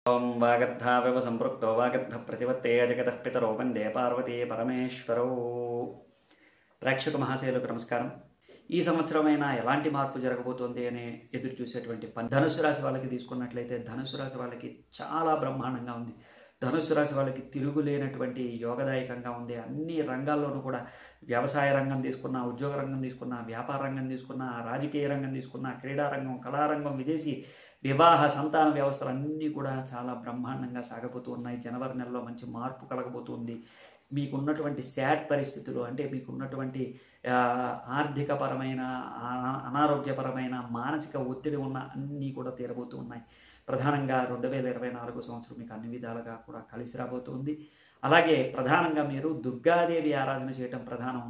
ఓం వాగర్ధావివ సంపృక్తో వాగర్ధ ప్రతిపత్తే జగతః పితరో వందే పార్వతీ పరమేశ్వరో. ప్రేక్షక మహాశయులకు నమస్కారం. ఈ సంవత్సరమైనా ఎలాంటి మార్పు జరగబోతోంది అని ఎదురు చూసేటువంటి ధనుసు రాశి వాళ్ళకి తీసుకున్నట్లయితే ధనుసు రాశి వాళ్ళకి చాలా బ్రహ్మాండంగా ఉంది. ధనుసు రాశి వాళ్ళకి తిరుగులేనటువంటి యోగదాయకంగా ఉంది. అన్ని రంగాల్లోనూ కూడా వ్యవసాయ రంగం తీసుకున్నా, ఉద్యోగ రంగం తీసుకున్నా, వ్యాపార రంగం తీసుకున్నా, రాజకీయ రంగం తీసుకున్నా, క్రీడారంగం, కళారంగం, విదేశీ వివాహ సంతాన వ్యవస్థలు అన్నీ కూడా చాలా బ్రహ్మాండంగా సాగబోతూ ఉన్నాయి. జనవరి నెలలో మంచి మార్పు కలగబోతుంది. మీకున్నటువంటి శాడ్ పరిస్థితులు, అంటే మీకున్నటువంటి ఆర్థికపరమైన, అనారోగ్యపరమైన, మానసిక ఒత్తిడి ఉన్న అన్నీ కూడా తీరబోతూ ఉన్నాయి. ప్రధానంగా 2024 సంవత్సరం మీకు అన్ని విధాలుగా కూడా కలిసి రాబోతుంది. అలాగే ప్రధానంగా మీరు దుర్గాదేవి ఆరాధన చేయటం ప్రధానం.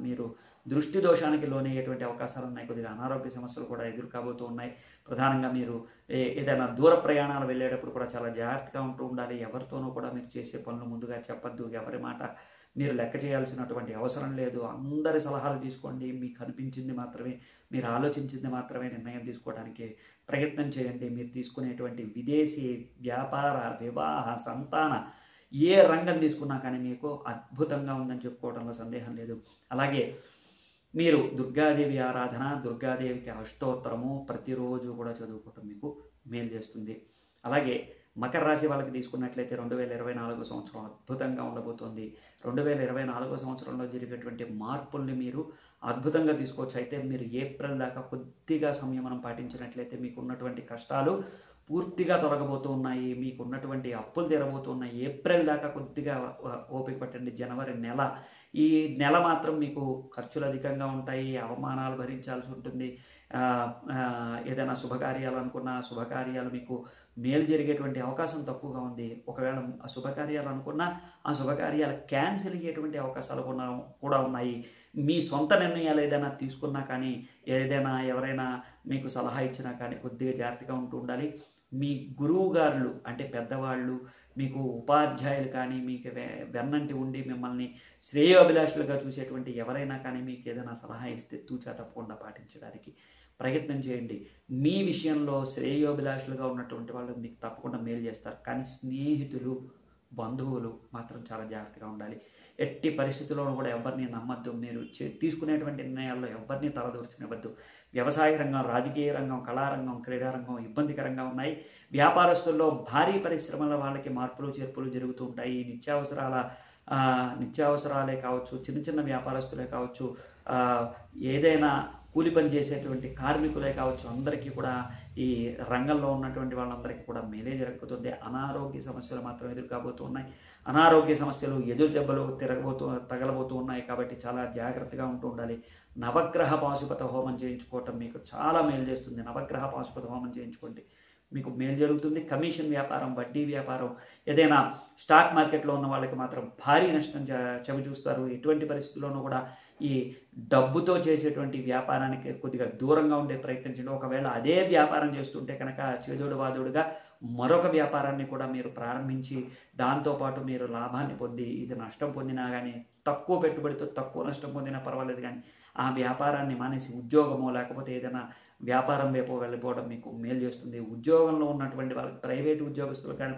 మీరు దృష్టి దోషానికి లోనయ్యేటువంటి అవకాశాలు ఉన్నాయి. కొద్దిగా అనారోగ్య సమస్యలు కూడా ఎదురు కాబోతూ ఉన్నాయి. ప్రధానంగా మీరు ఏదైనా దూర ప్రయాణాలు వెళ్ళేటప్పుడు కూడా చాలా జాగ్రత్తగా ఉంటూ ఉండాలి. ఎవరితోనూ కూడా మీరు చేసే పనులు ముందుగా చెప్పద్దు. ఎవరి మాట మీరు లెక్క చేయాల్సినటువంటి అవసరం లేదు. అందరి సలహాలు తీసుకోండి. మీకు అనిపించింది మాత్రమే, మీరు ఆలోచించింది మాత్రమే నిర్ణయం తీసుకోవడానికి ప్రయత్నం చేయండి. మీరు తీసుకునేటువంటి విదేశీ వ్యాపార, వివాహ, సంతాన ఏ రంగం తీసుకున్నా కానీ మీకు అద్భుతంగా ఉందని చెప్పుకోవడంలో సందేహం లేదు. అలాగే మీరు దుర్గాదేవి ఆరాధన, దుర్గాదేవికి అష్టోత్తరము ప్రతిరోజు కూడా చదువుకోవటం మీకు మేలు చేస్తుంది. అలాగే మకర రాశి వాళ్ళకి తీసుకున్నట్లయితే 2024 సంవత్సరం అద్భుతంగా ఉండబోతోంది. 2024 సంవత్సరంలో జరిగేటువంటి మార్పుల్ని మీరు అద్భుతంగా తీసుకోవచ్చు. అయితే మీరు ఏప్రిల్ దాకా కొద్దిగా సంయమనం పాటించినట్లయితే మీకు ఉన్నటువంటి కష్టాలు పూర్తిగా తొలగబోతూ ఉన్నాయి. మీకు ఉన్నటువంటి అప్పులు తీరబోతున్నాయి. ఏప్రిల్ దాకా కొద్దిగా ఓపిక పట్టండి. జనవరి నెల, ఈ నెల మాత్రం మీకు ఖర్చులు అధికంగా ఉంటాయి. అవమానాలు భరించాల్సి ఉంటుంది. ఏదైనా శుభకార్యాలు అనుకున్నా శుభకార్యాలు మీకు మేలు జరిగేటువంటి అవకాశం తక్కువగా ఉంది. ఒకవేళ శుభకార్యాలు అనుకున్నా ఆ శుభకార్యాలు క్యాన్సిల్ అయ్యేటువంటి అవకాశాలు కూడా ఉన్నాయి. మీ సొంత నిర్ణయాలు ఏదైనా తీసుకున్నా కానీ, ఏదైనా ఎవరైనా మీకు సలహా ఇచ్చినా కానీ కొద్దిగా జాగ్రత్తగా ఉంటూ ఉండాలి. మీ గురువు గారులు, అంటే పెద్దవాళ్ళు, మీకు ఉపాధ్యాయులు కానీ, మీకు వెన్నంటి ఉండి మిమ్మల్ని శ్రేయోభిలాషులుగా చూసేటువంటి ఎవరైనా కానీ మీకు ఏదైనా సలహా ఇస్తే తూచా తప్పకుండా పాటించడానికి ప్రయత్నం చేయండి. మీ విషయంలో శ్రేయోభిలాషులుగా ఉన్నటువంటి వాళ్ళు మీకు తప్పకుండా మేలు చేస్తారు. కానీ స్నేహితులు, బంధువులు మాత్రం చాలా జాగ్రత్తగా ఉండాలి. ఎట్టి పరిస్థితుల్లోనూ కూడా ఎవరిని నమ్మద్దు. మీరు తీసుకునేటువంటి నిర్ణయాల్లో ఎవరిని తలదూర్చనివ్వద్దు. వ్యవసాయ రంగం, రాజకీయ రంగం, కళారంగం, క్రీడారంగం ఇబ్బందికరంగా ఉన్నాయి. వ్యాపారస్తుల్లో భారీ పరిశ్రమల వాళ్ళకి మార్పులు చేర్పులు జరుగుతూ ఉంటాయి. నిత్యావసరాలే కావచ్చు, చిన్న చిన్న వ్యాపారస్తులే కావచ్చు, ఏదైనా కూలి పని చేసేటువంటి కార్మికులే కావచ్చు, అందరికీ కూడా ఈ రంగంలో ఉన్నటువంటి వాళ్ళందరికీ కూడా మేలే జరగబోతుంది. అనారోగ్య సమస్యలు మాత్రం ఎదురు కాబోతూ ఉన్నాయి. అనారోగ్య సమస్యలు, ఎదురు దెబ్బలు తగలబోతూ ఉన్నాయి. కాబట్టి చాలా జాగ్రత్తగా ఉంటూ ఉండాలి. నవగ్రహ పాశుపత హోమం చేయించుకోవటం మీకు చాలా మేలు చేస్తుంది. నవగ్రహ పాశుపత హోమం చేయించుకోండి, మీకు మేలు జరుగుతుంది. కమిషన్ వ్యాపారం, వడ్డీ వ్యాపారం, ఏదైనా స్టాక్ మార్కెట్లో ఉన్న వాళ్ళకి మాత్రం భారీ నష్టం చవి చూస్తారు. ఎటువంటి పరిస్థితుల్లోనూ కూడా ఈ డబ్బుతో చేసేటువంటి వ్యాపారానికి కొద్దిగా దూరంగా ఉండే ప్రయత్నం చేయండి. ఒకవేళ అదే వ్యాపారం చేస్తుంటే కనుక చేదోడు వాదోడుగా మరొక వ్యాపారాన్ని కూడా మీరు ప్రారంభించి దాంతోపాటు మీరు లాభాన్ని పొంది, ఇది నష్టం పొందినా కానీ, తక్కువ పెట్టుబడితో తక్కువ నష్టం పొందినా పర్వాలేదు, కానీ ఆ వ్యాపారాన్ని మానేసి ఉద్యోగమో లేకపోతే ఏదైనా వ్యాపారం వైపు వెళ్ళిపోవడం మీకు మేలు చేస్తుంది. ఉద్యోగంలో ఉన్నటువంటి వాళ్ళకి, ప్రైవేటు ఉద్యోగస్తులకు కానీ,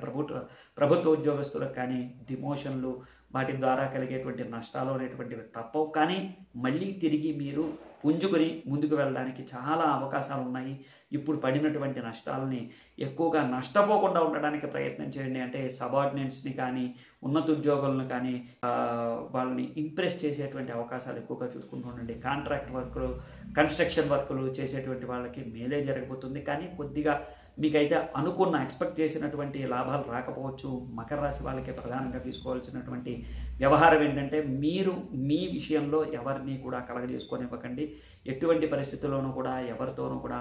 ప్రభుత్వ ఉద్యోగస్తులకు కానీ డిమోషన్లు, వాటి ద్వారా కలిగేటువంటి నష్టాలు అనేటువంటివి తప్పవు. కానీ మళ్ళీ తిరిగి మీరు పుంజుకొని ముందుకు వెళ్ళడానికి చాలా అవకాశాలు ఉన్నాయి. ఇప్పుడు పడినటువంటి నష్టాలని ఎక్కువగా నష్టపోకుండా ఉండడానికి ప్రయత్నం చేయండి. అంటే సబార్డినేట్స్ని కానీ, ఉన్నత ఉద్యోగులను కానీ వాళ్ళని ఇంప్రెస్ చేసేటువంటి అవకాశాలు ఎక్కువగా చూసుకుంటూ ఉండండి. కాంట్రాక్ట్ వర్కులు, కన్స్ట్రక్షన్ వర్కులు చేసేటువంటి వాళ్ళకి మేలే జరగబోతుంది. కానీ కొద్దిగా మీకైతే ఎక్స్పెక్ట్ చేసినటువంటి లాభాలు రాకపోవచ్చు. మకర రాశి వాళ్ళకి ప్రధానంగా తీసుకోవాల్సినటువంటి వ్యవహారం ఏంటంటే, మీరు మీ విషయంలో ఎవరిని కూడా కలగజేసుకొనివ్వకండి. ఎటువంటి పరిస్థితుల్లోనూ కూడా ఎవరితోనూ కూడా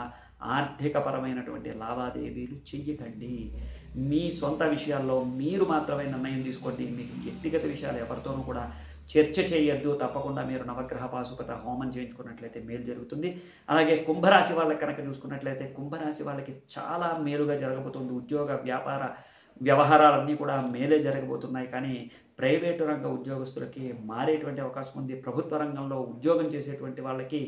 ఆర్థికపరమైనటువంటి లావాదేవీలు చెయ్యకండి. మీ సొంత విషయాల్లో మీరు మాత్రమే నిర్ణయం తీసుకోండి. మీకు వ్యక్తిగత విషయాలు ఎవరితోనూ కూడా చర్చ చేయొద్దు. తప్పకుండా మీరు నవగ్రహ పాశుపత హోమం చేయించుకున్నట్లయితే మేలు జరుగుతుంది. అలాగే కుంభరాశి వాళ్ళకి కనుక చూసుకున్నట్లయితే కుంభరాశి వాళ్ళకి చాలా మేలుగా జరగబోతుంది. ఉద్యోగ, వ్యాపార వ్యవహారాలన్నీ కూడా మేలే జరగబోతున్నాయి. కానీ ప్రైవేటు రంగ ఉద్యోగస్తులకి మారేటువంటి అవకాశం ఉంది. ప్రభుత్వ రంగంలో ఉద్యోగం చేసేటువంటి వాళ్ళకి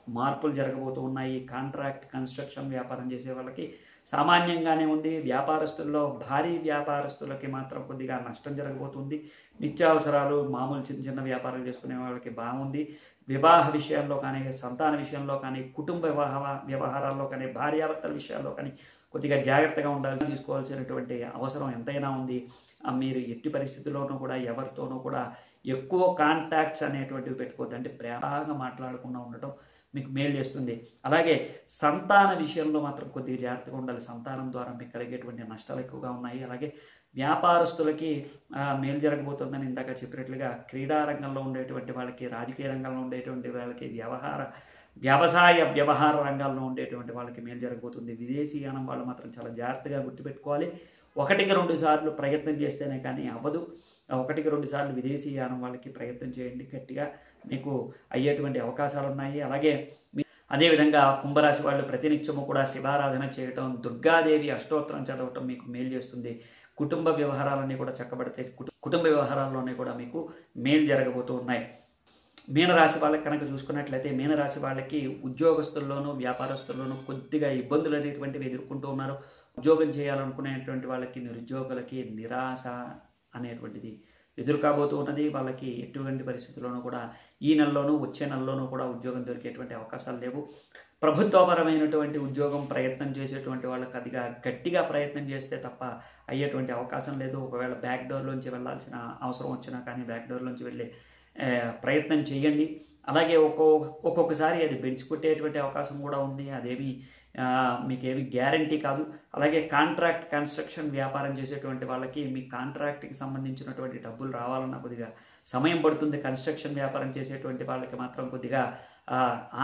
మార్పులు జరగబోతూ ఉన్నాయి. కాంట్రాక్ట్, కన్స్ట్రక్షన్ వ్యాపారం చేసే వాళ్ళకి సామాన్యంగానే ఉంది. వ్యాపారస్తుల్లో భారీ వ్యాపారస్తులకి మాత్రం కొద్దిగా నష్టం జరగబోతుంది. నిత్యావసరాలు మామూలు చిన్న చిన్న వ్యాపారాలు చేసుకునే వాళ్ళకి బాగుంది. వివాహ విషయాల్లో కానీ, సంతాన విషయంలో కానీ, కుటుంబ వ్యవహారాల్లో కానీ, భార్యాభర్తల విషయాల్లో కానీ కొద్దిగా జాగ్రత్తగా ఉండాలి. తీసుకోవాల్సినటువంటి అవసరం ఎంతైనా ఉంది. మీరు ఎట్టి పరిస్థితుల్లోనూ కూడా ఎవరితోనూ కూడా ఎక్కువ కాంటాక్ట్స్ అనేటువంటివి పెట్టుకోవద్దు. అంటే ప్రేమగా మాట్లాడకుండా ఉండటం మీకు మేలు చేస్తుంది. అలాగే సంతాన విషయంలో మాత్రం కొద్దిగా జాగ్రత్తగా ఉండాలి. సంతానం ద్వారా మీకు కలిగేటువంటి నష్టాలు ఎక్కువగా ఉన్నాయి. అలాగే వ్యాపారస్తులకి మేలు జరగబోతుందని ఇందాక చెప్పినట్లుగా క్రీడా రంగంలో ఉండేటువంటి వాళ్ళకి, రాజకీయ రంగంలో ఉండేటువంటి వాళ్ళకి, వ్యవసాయ వ్యవహార రంగాల్లో ఉండేటువంటి వాళ్ళకి మేలు జరగబోతుంది. విదేశీయానం వాళ్ళు మాత్రం చాలా జాగ్రత్తగా గుర్తుపెట్టుకోవాలి. 1-2 సార్లు ప్రయత్నం చేస్తేనే కానీ అవ్వదు. 1-2 సార్లు విదేశీయానం వాళ్ళకి ప్రయత్నం చేయండి. గట్టిగా మీకు అయ్యేటువంటి అవకాశాలు ఉన్నాయి. అలాగే అదేవిధంగా కుంభరాశి వాళ్ళు ప్రతినిత్యము కూడా శివారాధన చేయటం, దుర్గాదేవి అష్టోత్తరం చదవటం మీకు మేలు చేస్తుంది. కుటుంబ వ్యవహారాలన్నీ కూడా చక్కబడితే కుటుంబ వ్యవహారాల్లోనే కూడా మీకు మేలు జరగబోతూ ఉన్నాయి. మీనరాశి వాళ్ళకి కనుక చూసుకున్నట్లయితే మీనరాశి వాళ్ళకి ఉద్యోగస్తుల్లోనూ వ్యాపారస్తుల్లోనూ కొద్దిగా ఇబ్బందులు అనేటువంటివి ఎదుర్కొంటూ ఉన్నారు. ఉద్యోగం చేయాలనుకునేటువంటి వాళ్ళకి, నిరుద్యోగులకి నిరాశ అనేటువంటిది ఎదురుకాబోతూ ఉన్నది. వాళ్ళకి ఎటువంటి పరిస్థితుల్లోనూ కూడా ఈ నెలలోనూ వచ్చే నెలలోనూ కూడా ఉద్యోగం దొరికేటువంటి అవకాశాలు లేవు. ప్రభుత్వపరమైనటువంటి ఉద్యోగం ప్రయత్నం చేసేటువంటి వాళ్ళకి అదిగా గట్టిగా ప్రయత్నం చేస్తే తప్ప అయ్యేటువంటి అవకాశం లేదు. ఒకవేళ బ్యాక్ డోర్లోంచి వెళ్ళాల్సిన అవసరం వచ్చినా కానీ బ్యాక్ డోర్లోంచి వెళ్ళే ప్రయత్నం చేయండి. అలాగే ఒక్కొక్కసారి అది బెడిచికొట్టేటువంటి అవకాశం కూడా ఉంది. అదేమి మీకేమి గ్యారంటీ కాదు. అలాగే కాంట్రాక్ట్ కన్స్ట్రక్షన్ వ్యాపారం చేసేటువంటి వాళ్ళకి మీ కాంట్రాక్ట్కి సంబంధించినటువంటి డబ్బులు రావాలన్నా కొద్దిగా సమయం పడుతుంది. కన్స్ట్రక్షన్ వ్యాపారం చేసేటువంటి వాళ్ళకి మాత్రం కొద్దిగా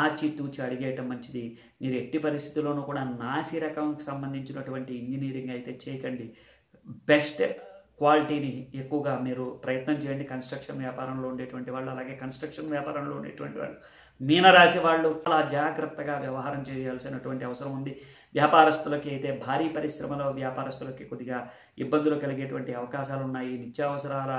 ఆచితూచి అడిగేయటం మంచిది. మీరు ఎట్టి పరిస్థితుల్లోనూ కూడా నాసి రకంకి సంబంధించినటువంటి ఇంజనీరింగ్ అయితే చేయకండి. బెస్ట్ క్వాలిటీని ఎక్కువగా మీరు ప్రయత్నం చేయండి. కన్స్ట్రక్షన్ వ్యాపారంలో ఉండేటువంటి వాళ్ళు, అలాగే కన్స్ట్రక్షన్ వ్యాపారంలో ఉండేటువంటి వాళ్ళు, మీనరాశి వాళ్ళు చాలా జాగ్రత్తగా వ్యవహారం చేయాల్సినటువంటి అవసరం ఉంది. వ్యాపారస్తులకి అయితే భారీ పరిశ్రమల వ్యాపారస్తులకి కొద్దిగా ఇబ్బందులు కలిగేటువంటి అవకాశాలు ఉన్నాయి. నిత్యావసరాల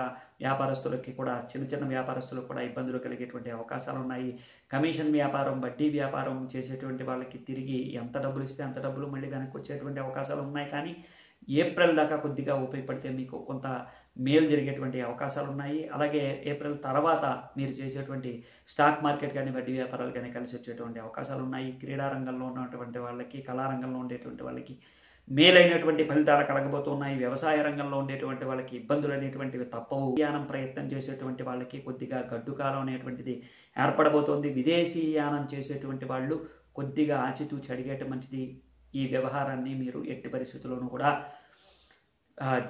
వ్యాపారస్తులకి కూడా, చిన్న చిన్న వ్యాపారస్తులకు కూడా ఇబ్బందులు కలిగేటువంటి అవకాశాలు ఉన్నాయి. కమిషన్ వ్యాపారం, వడ్డీ వ్యాపారం చేసేటువంటి వాళ్ళకి తిరిగి ఎంత డబ్బులు ఇస్తే అంత డబ్బులు మళ్ళీ వెనక్కి వచ్చేటువంటి అవకాశాలు ఉన్నాయి. కానీ ఏప్రిల్ దాకా కొద్దిగా ఉపయోగపడితే మీకు కొంత మేలు జరిగేటువంటి అవకాశాలు ఉన్నాయి. అలాగే ఏప్రిల్ తర్వాత మీరు చేసేటువంటి స్టాక్ మార్కెట్ కానీ, వడ్డీ వ్యాపారాలు కానీ కలిసి వచ్చేటువంటి అవకాశాలు ఉన్నాయి. క్రీడా రంగంలో ఉన్నటువంటి వాళ్ళకి, కళారంగంలో ఉండేటువంటి వాళ్ళకి మేలైనటువంటి ఫలితాలు కలగబోతున్నాయి. వ్యవసాయ రంగంలో ఉండేటువంటి వాళ్ళకి ఇబ్బందులు అనేటువంటివి తప్పవు. యానం ప్రయత్నం చేసేటువంటి వాళ్ళకి కొద్దిగా గడ్డుకాలం అనేటువంటిది ఏర్పడబోతోంది. విదేశీయానం చేసేటువంటి వాళ్ళు కొద్దిగా ఆచితూచి అడిగేయటం మంచిది. ఈ వ్యవహారాన్ని మీరు ఎట్టి పరిస్థితుల్లోనూ కూడా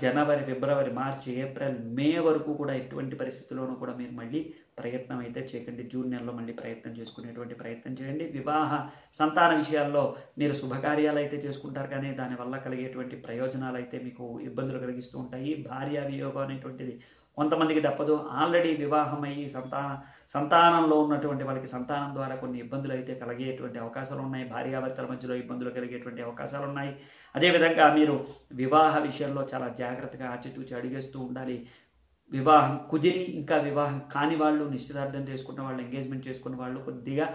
జనవరి, ఫిబ్రవరి, మార్చి, ఏప్రిల్, మే వరకు కూడా ఎటువంటి పరిస్థితుల్లోనూ కూడా మీరు మళ్ళీ ప్రయత్నం అయితే చేయకండి. జూన్ నెలలో మళ్ళీ ప్రయత్నం చేసుకునేటువంటి ప్రయత్నం చేయండి. వివాహ సంతాన విషయాల్లో మీరు శుభకార్యాలు అయితే చేసుకుంటారు, కానీ దానివల్ల కలిగేటువంటి ప్రయోజనాలు అయితే మీకు ఇబ్బందులు కలిగిస్తూ ఉంటాయి. భార్య వియోగం అనేటువంటిది కొంతమందికి తప్పదు. ఆల్రెడీ వివాహమయ్యి సంతానంలో ఉన్నటువంటి వాళ్ళకి సంతానం ద్వారా కొన్ని ఇబ్బందులు అయితే కలిగేటువంటి అవకాశాలు ఉన్నాయి. భార్యాభర్తల మధ్యలో ఇబ్బందులు కలిగేటువంటి అవకాశాలు ఉన్నాయి. అదేవిధంగా మీరు వివాహ విషయంలో చాలా జాగ్రత్తగా ఆచితూచి అడిగేస్తూ ఉండాలి. వివాహం కుదిరి ఇంకా వివాహం కాని వాళ్ళు, నిశ్చితార్థం చేసుకున్న వాళ్ళు, ఎంగేజ్మెంట్ చేసుకున్న వాళ్ళు కొద్దిగా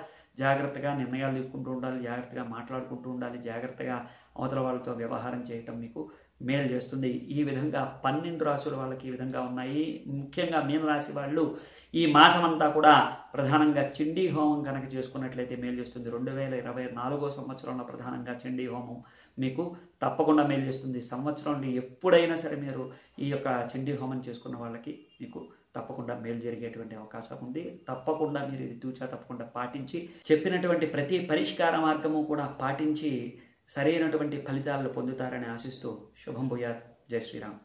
జాగ్రత్తగా నిర్ణయాలు తీసుకుంటూ ఉండాలి. జాగ్రత్తగా మాట్లాడుకుంటూ ఉండాలి. జాగ్రత్తగా అవతల వాళ్ళతో వ్యవహారం చేయటం మీకు మేలు చేస్తుంది. ఈ విధంగా 12 రాశుల వాళ్ళకి ఈ విధంగా ఉన్నాయి. ముఖ్యంగా మీనరాశి వాళ్ళు ఈ మాసమంతా కూడా ప్రధానంగా చండీ హోమం కనుక చేసుకున్నట్లయితే మేలు చేస్తుంది. 2024 సంవత్సరంలో ప్రధానంగా చండీ హోమం మీకు తప్పకుండా మేలు చేస్తుంది. సంవత్సరంలో ఎప్పుడైనా సరే మీరు ఈ యొక్క చండీ హోమం చేసుకున్న వాళ్ళకి మీకు తప్పకుండా మేలు జరిగేటువంటి అవకాశం ఉంది. తప్పకుండా మీరు ఇది తప్పకుండా పాటించి, చెప్పినటువంటి ప్రతి పరిష్కార మార్గము కూడా పాటించి సరైనటువంటి ఫలితాలను పొందుతారని ఆశిస్తూ శుభం భూయాత్. జై శ్రీరామ్.